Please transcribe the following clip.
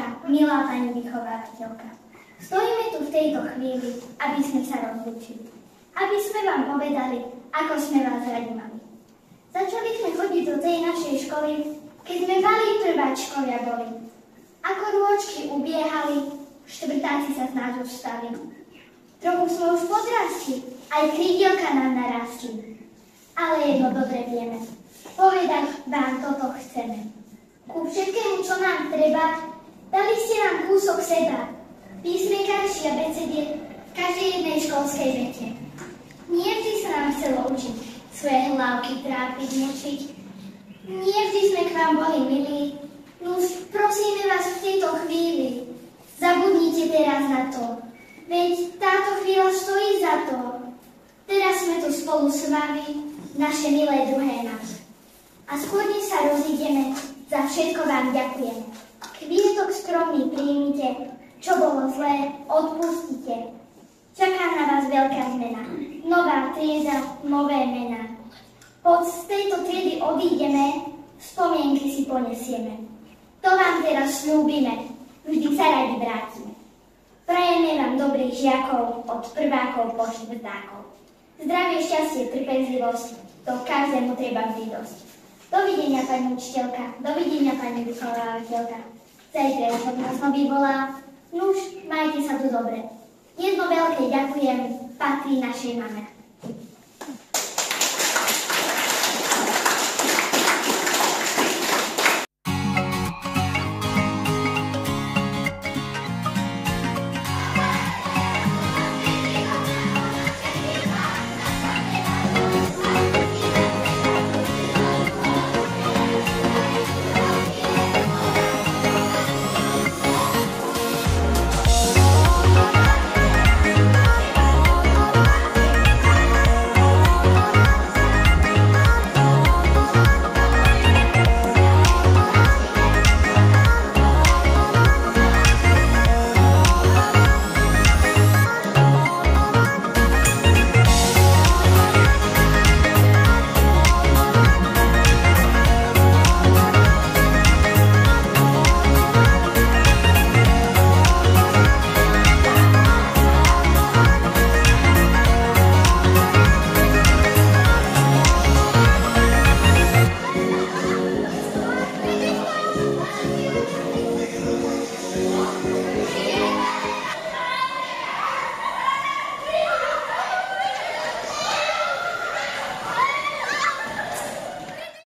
Učiteľka, milá pani vychovávateľka, stojíme tu v tejto chvíli, aby sme sa rozlúčili. Aby sme vám povedali, ako sme vás radi mali. Začali sme chodiť do tej našej školy, keď sme mali prváčkovia boli. Ako rôčky ubiehali, štvrtáci sa z nás už stali. Trochu sme už podrastli, aj krídelka nám narástli. Ale jedno dobre vieme, povedať vám toto chceme. Ku všetkému, čo nám treba, dali ste nám kúsok seba, písmenkáči a abecedie v každej jednej školskej vete. Nie vždy sa nám chcelo učiť, svoje hlavky trápiť, mučiť. Nie vždy sme k vám boli milí, no už prosíme vás v tejto chvíli, zabudnite teraz na to, veď táto chvíľa stojí za to. Teraz sme tu spolu s vami, naše milé druhé nás. A skôr než sa rozídeme, za všetko vám ďakujeme. Kvietok skromný príjmite, čo bolo zlé, odpustite. Čaká na vás veľká zmena, nová trieda, nové mená. Poď z tejto triedy odídeme, spomienky si ponesieme. To vám teraz sľúbime, vždy sa radi vrátime. Prajeme vám dobrých žiakov, od prvákov po štvrtákov. Zdravie, šťastie, trpezlivosť, to každému treba vždy dosť. Dovidenia, pani učiteľka, dovidenia, pani vychovávateľka. Zajtra už od nás nový volá. Nuž, majte sa tu dobre. Jedno veľké ďakujem patrí našej mame.